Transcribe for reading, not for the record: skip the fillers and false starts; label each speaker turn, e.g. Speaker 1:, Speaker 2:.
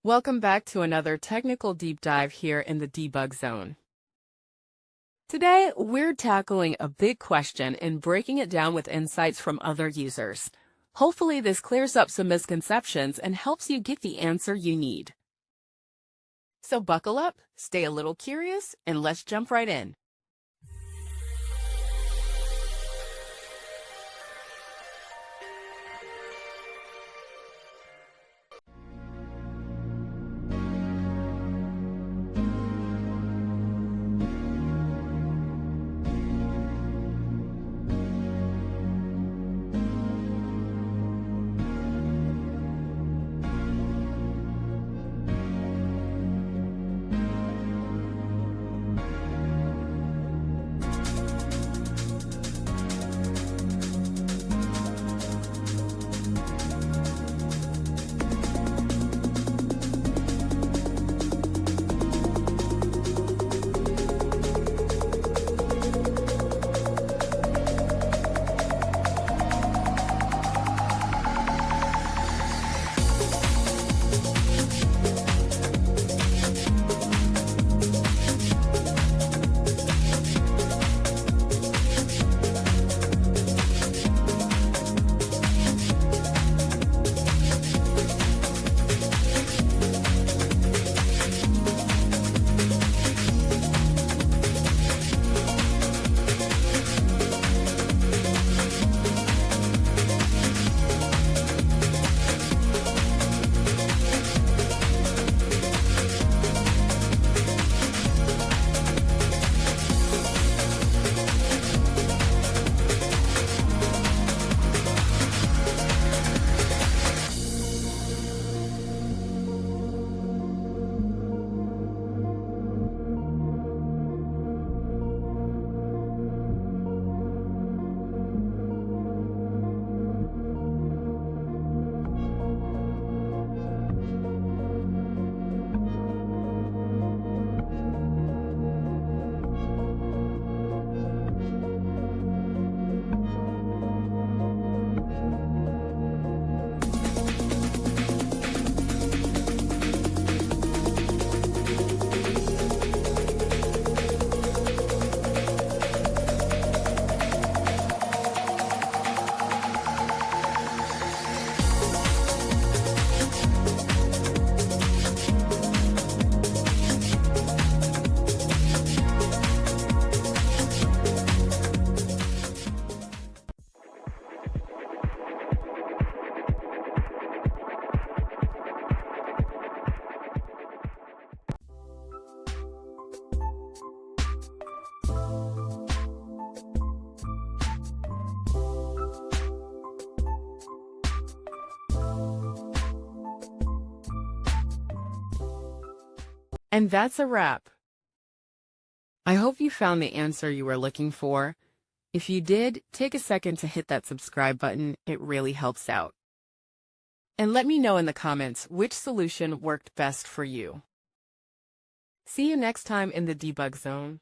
Speaker 1: Welcome back to another technical deep dive here in the debug zone. Today, we're tackling a big question and breaking it down with insights from other users. Hopefully, this clears up some misconceptions and helps you get the answer you need. So buckle up, stay a little curious, and let's jump right in. And that's a wrap. I hope you found the answer you were looking for. If you did, take a second to hit that subscribe button. It really helps out. And let me know in the comments which solution worked best for you. See you next time in the debug zone.